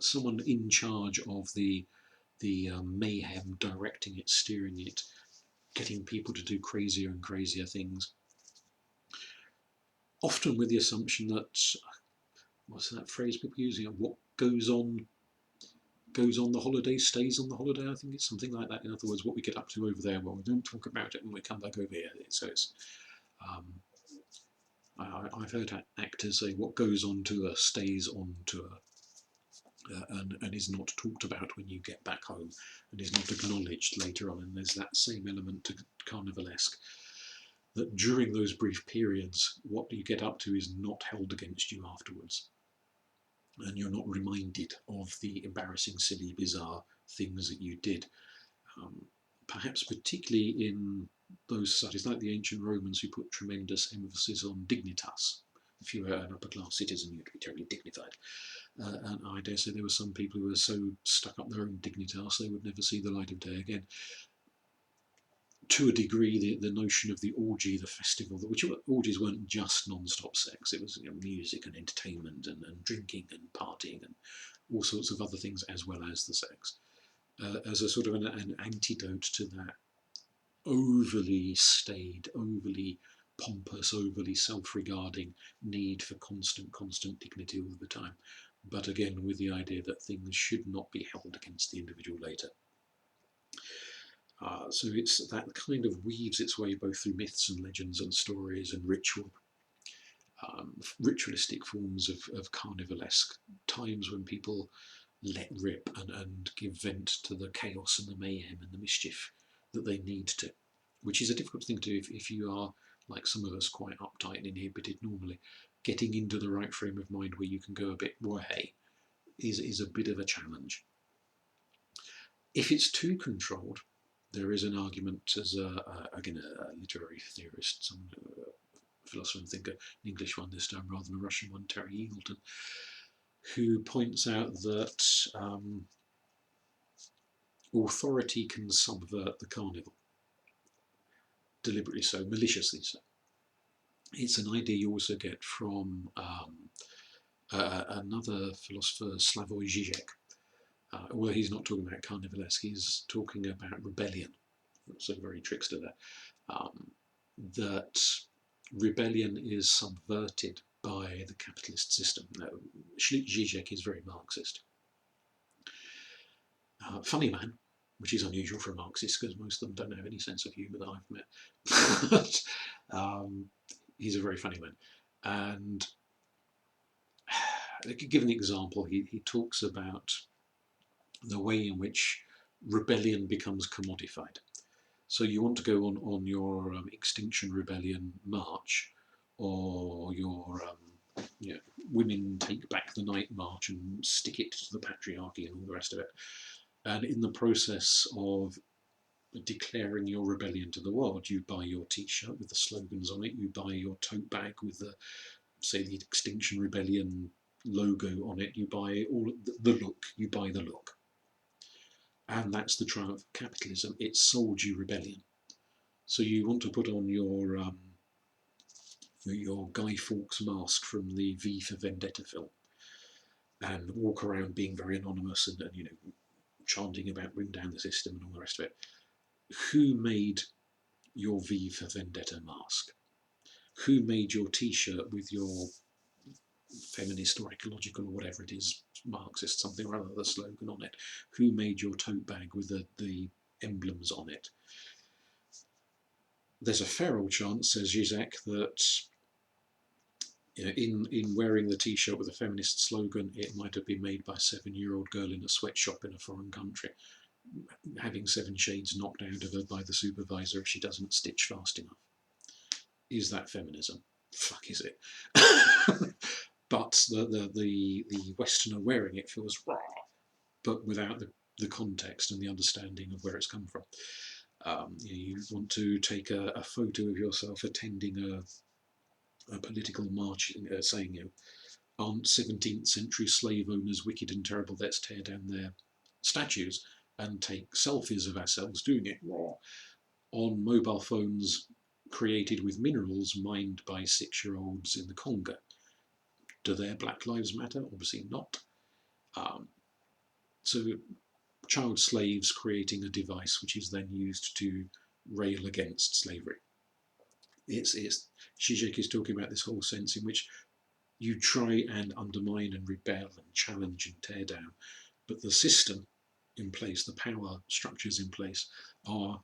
someone in charge of the mayhem, directing it, steering it, getting people to do crazier and crazier things, often with the assumption that, what's that phrase people using, what goes on the holiday stays on the holiday. I think it's something like that. In other words, what we get up to over there, well, we don't talk about it when we come back over here. So it's I've heard actors say, what goes on tour stays on tour, and is not talked about when you get back home, and is not acknowledged later on. And there's that same element to carnivalesque, that during those brief periods, what you get up to is not held against you afterwards. and you're not reminded of the embarrassing, silly, bizarre things that you did. Perhaps particularly in those societies like the ancient Romans, who put tremendous emphasis on dignitas. If you were an upper class citizen, you'd be terribly dignified. And I dare say there were some people who were so stuck up their own dignitas they would never see the light of day again. To a degree, the notion of the orgy, the festival, which orgies weren't just non-stop sex, it was music and entertainment and drinking and partying and all sorts of other things as well as the sex, as a sort of an antidote to that overly staid, overly pompous, overly self-regarding need for constant dignity all the time. But again, with the idea that things should not be held against the individual later. So it's that kind of weaves its way both through myths and legends and stories and ritualistic forms of carnivalesque times when people let rip and give vent to the chaos and the mayhem and the mischief that they need to, which is a difficult thing to do if you are, like some of us, quite uptight and inhibited normally. Getting into the right frame of mind where you can go a bit way is a bit of a challenge. If it's too controlled, there is an argument, as again a literary theorist, some philosopher and thinker, an English one this time rather than a Russian one, Terry Eagleton, who points out that authority can subvert the carnival, deliberately so, maliciously so. It's an idea you also get from another philosopher, Slavoj Žižek, where he's not talking about carnivalesque, he's talking about rebellion. So very Trickster there. That rebellion is subverted by the capitalist system. Now, Žižek is very Marxist. Funny man, which is unusual for a Marxist because most of them don't have any sense of humour that I've met. He's a very funny man. And to give an example, he talks about the way in which rebellion becomes commodified. So you want to go on your Extinction Rebellion march, or your Women Take Back the Night march and stick it to the patriarchy and all the rest of it. And in the process of declaring your rebellion to the world, you buy your t-shirt with the slogans on it, you buy your tote bag with the, say, the Extinction Rebellion logo on it, you buy all the look, you buy the look. And that's the triumph of capitalism. It sold you rebellion. So you want to put on your Guy Fawkes mask from the V for Vendetta film and walk around being very anonymous and chanting about bring down the system and all the rest of it. Who made your V for Vendetta mask? Who made your t-shirt with your feminist or ecological or whatever it is, Marxist something or other, the slogan on it? Who made your tote bag with the emblems on it? There's a fair old chance, says Žižek, that in wearing the t-shirt with a feminist slogan, it might have been made by a 7-year-old girl in a sweatshop in a foreign country, having 7 shades knocked out of her by the supervisor if she doesn't stitch fast enough. Is that feminism? Fuck is it? But the Westerner wearing it feels raw, but without the context and the understanding of where it's come from. You want to take a photo of yourself attending a political march, saying, aren't 17th century slave owners wicked and terrible, let's tear down their statues, and take selfies of ourselves doing it raw on mobile phones created with minerals mined by 6-year-olds in the Congo. Do their Black Lives Matter? Obviously not. So child slaves creating a device which is then used to rail against slavery. Žižek is talking about this whole sense in which you try and undermine and rebel and challenge and tear down, but the system in place, the power structures in place, are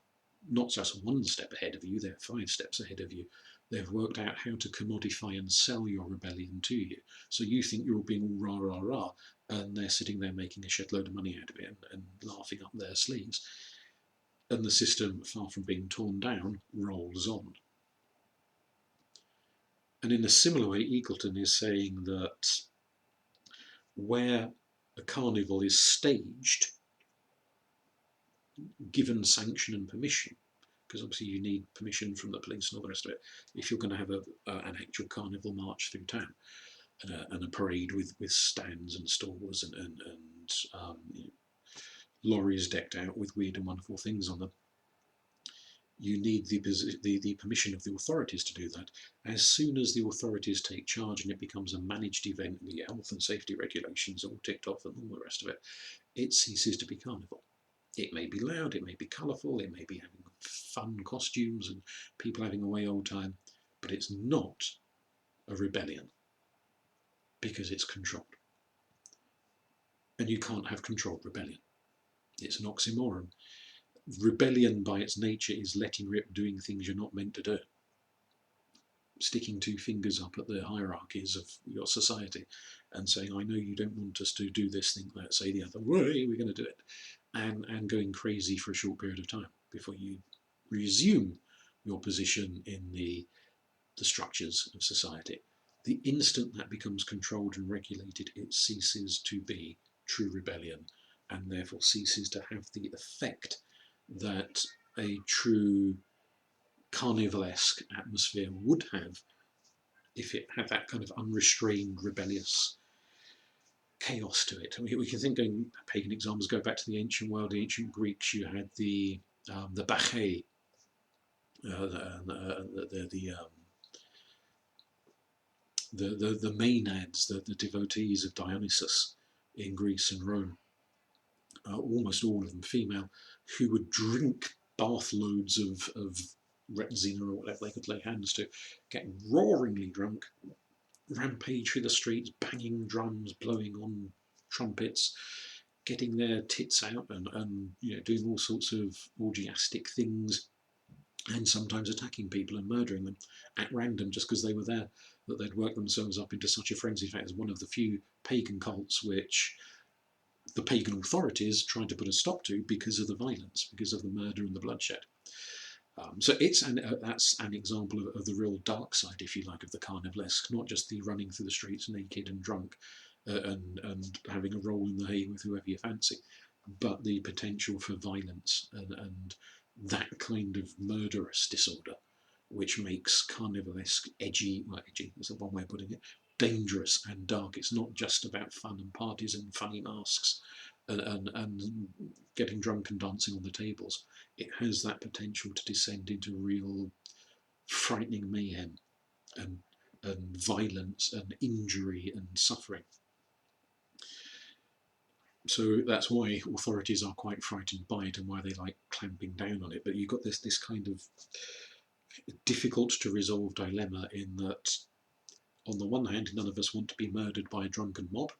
not just 1 step ahead of you, they're 5 steps ahead of you. They've worked out how to commodify and sell your rebellion to you. So you think you're being all rah, rah, rah, and they're sitting there making a shed load of money out of it and laughing up their sleeves. And the system, far from being torn down, rolls on. And in a similar way, Eagleton is saying that where a carnival is staged, given sanction and permission, because obviously you need permission from the police and all the rest of it, if you're going to have an actual carnival march through town, and a parade with stands and stalls and you know, lorries decked out with weird and wonderful things on them. You need the permission of the authorities to do that. As soon as the authorities take charge and it becomes a managed event, the health and safety regulations all ticked off and all the rest of it, it ceases to be carnival. It may be loud, it may be colourful, it may be having fun costumes and people having a way old time, but it's not a rebellion because it's controlled. And you can't have controlled rebellion. It's an oxymoron. Rebellion by its nature is letting rip, doing things you're not meant to do. Sticking two fingers up at the hierarchies of your society and saying, I know you don't want us to do this thing, that, say the other way, we're going to do it. And going crazy for a short period of time before you resume your position in the structures of society. The instant that becomes controlled and regulated, it ceases to be true rebellion and therefore ceases to have the effect that a true carnivalesque atmosphere would have if it had that kind of unrestrained, rebellious chaos to it. I mean, we can think, going pagan examples, go back to the ancient world, the ancient Greeks. You had the Bacchae, the Maenads, the devotees of Dionysus in Greece and Rome. Almost all of them female, who would drink bath loads of Retsina or whatever they could lay hands to, get roaringly drunk, rampage through the streets, banging drums, blowing on trumpets, getting their tits out and you know, doing all sorts of orgiastic things, and sometimes attacking people and murdering them at random just because they were there, that they'd worked themselves up into such a frenzy. In fact, it's one of the few pagan cults which the pagan authorities tried to put a stop to because of the violence, because of the murder and the bloodshed. So that's an example of the real dark side, if you like, of the carnivalesque, not just the running through the streets naked and drunk and having a roll in the hay with whoever you fancy, but the potential for violence and that kind of murderous disorder, which makes carnivalesque edgy, well, edgy is one way of putting it, dangerous and dark. It's not just about fun and parties and funny masks and getting drunk and dancing on the tables. It has that potential to descend into real frightening mayhem and violence and injury and suffering. So that's why authorities are quite frightened by it and why they like clamping down on it. But you've got this kind of difficult to resolve dilemma in that, on the one hand, none of us want to be murdered by a drunken mob,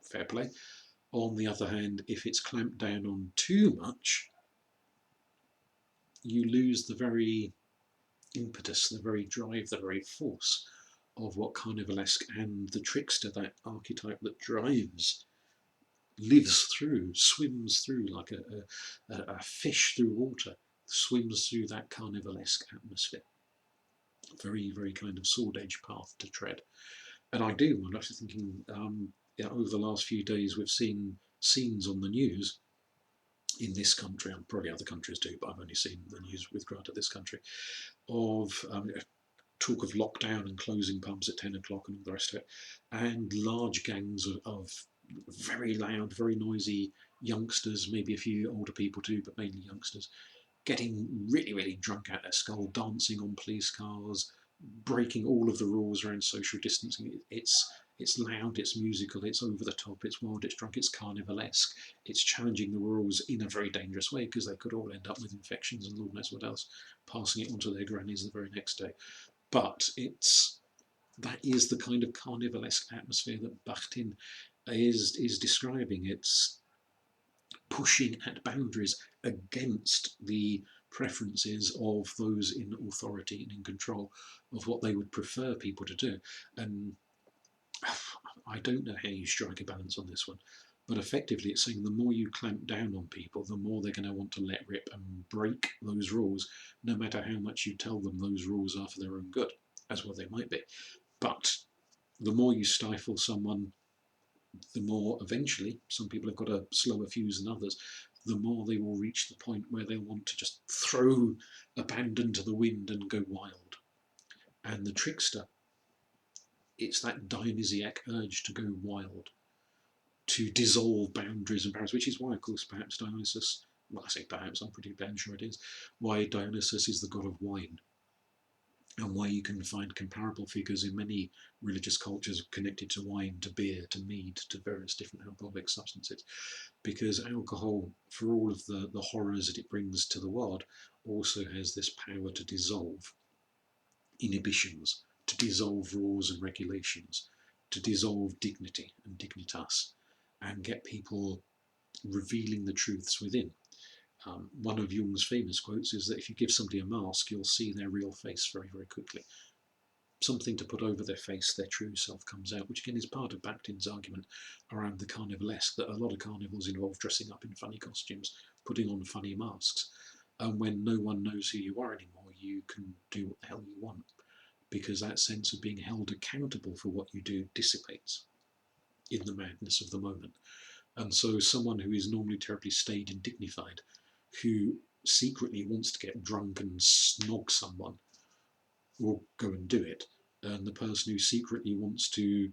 fair play. On the other hand, if it's clamped down on too much, you lose the very impetus, the very drive, the very force of what carnivalesque and the trickster, that archetype that drives, lives through, swims through like a fish through water, swims through that carnivalesque atmosphere. Very, very kind of sword edge path to tread. And I do, I'm actually thinking, over the last few days we've seen scenes on the news in this country, and probably other countries too, but I've only seen the news with regard to this country, of talk of lockdown and closing pubs at 10 o'clock and all the rest of it, and large gangs of very loud, very noisy youngsters, maybe a few older people too, but mainly youngsters, getting really, really drunk out their skull, dancing on police cars, breaking all of the rules around social distancing. It's loud, it's musical, it's over the top, it's wild, it's drunk, it's carnivalesque. It's challenging the rules in a very dangerous way because they could all end up with infections and Lord knows what else, passing it on to their grannies the very next day. But that is the kind of carnivalesque atmosphere that Bakhtin is describing. It's pushing at boundaries against the preferences of those in authority and in control of what they would prefer people to do. And I don't know how you strike a balance on this one, but effectively it's saying the more you clamp down on people, the more they're going to want to let rip and break those rules, no matter how much you tell them those rules are for their own good, as well they might be. But the more you stifle someone, the more eventually, some people have got a slower fuse than others, the more they will reach the point where they'll want to just throw abandon to the wind and go wild. And the trickster, it's that Dionysiac urge to go wild, to dissolve boundaries and barriers, which is why, of course, perhaps Dionysus, well, I say perhaps, I'm pretty damn sure it is, why Dionysus is the god of wine, and why you can find comparable figures in many religious cultures connected to wine, to beer, to mead, to various different alcoholic substances. Because alcohol, for all of the horrors that it brings to the world, also has this power to dissolve inhibitions, to dissolve rules and regulations, to dissolve dignity and dignitas, and get people revealing the truths within. One of Jung's famous quotes is that if you give somebody a mask, you'll see their real face very, very quickly. Something to put over their face, their true self comes out, which again is part of Bakhtin's argument around the carnivalesque, that a lot of carnivals involve dressing up in funny costumes, putting on funny masks. And when no one knows who you are anymore, you can do what the hell you want, because that sense of being held accountable for what you do dissipates in the madness of the moment. And so someone who is normally terribly staid and dignified, who secretly wants to get drunk and snog someone, will go and do it. And the person who secretly wants to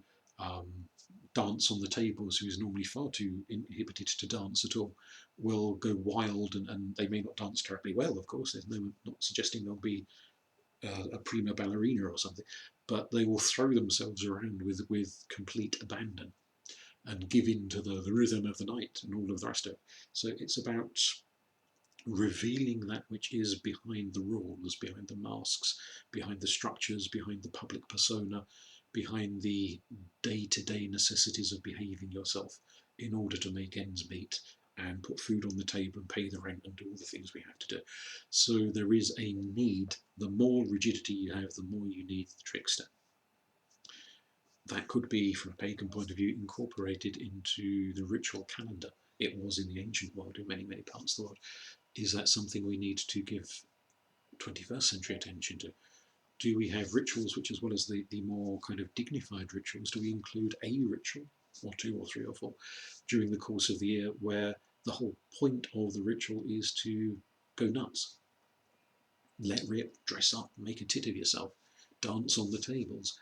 dance on the tables, who is normally far too inhibited to dance at all, will go wild, and they may not dance terribly well, of course. There's no, not suggesting they'll be a prima ballerina or something, but they will throw themselves around with complete abandon and give in to the rhythm of the night and all of the rest of it. So it's about revealing that which is behind the rules, behind the masks, behind the structures, behind the public persona, behind the day-to-day necessities of behaving yourself in order to make ends meet and put food on the table and pay the rent and do all the things we have to do. So there is a need. The more rigidity you have, the more you need the trickster. That could be, from a pagan point of view, incorporated into the ritual calendar. It was in the ancient world, in many, many parts of the world. Is that something we need to give 21st century attention to? Do we have rituals which, as well as the more kind of dignified rituals, do we include a ritual, or two or three or four, during the course of the year, where the whole point of the ritual is to go nuts? Let rip, dress up, make a tit of yourself, dance on the tables,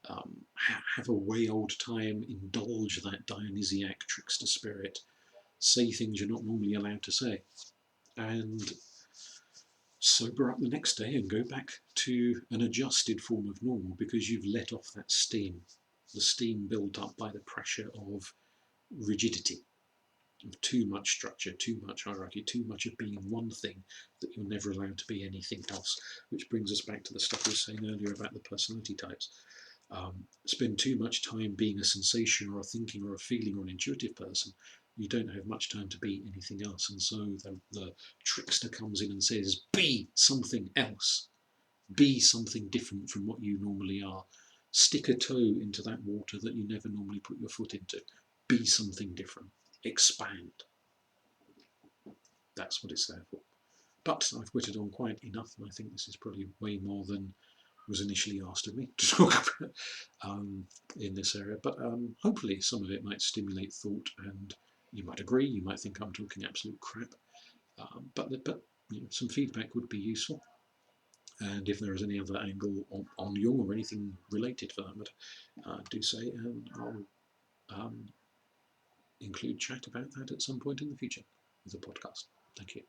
have a way old time, indulge that Dionysiac trickster spirit, say things you're not normally allowed to say, and sober up the next day and go back to an adjusted form of normal, because you've let off that steam, the steam built up by the pressure of rigidity, of too much structure, too much hierarchy, too much of being one thing that you're never allowed to be anything else, which brings us back to the stuff we were saying earlier about the personality types. Spend too much time being a sensation or a thinking or a feeling or an intuitive person, you don't have much time to be anything else. And so the trickster comes in and says, be something else. Be something different from what you normally are. Stick a toe into that water that you never normally put your foot into. Be something different. Expand. That's what it's there for. But I've whittled on quite enough, and I think this is probably way more than was initially asked of me to talk about in this area. But hopefully some of it might stimulate thought, and you might agree, you might think I'm talking absolute crap, but you know, some feedback would be useful. And if there is any other angle on Jung or anything related for that matter, do say, and I'll include chat about that at some point in the future with a podcast. Thank you.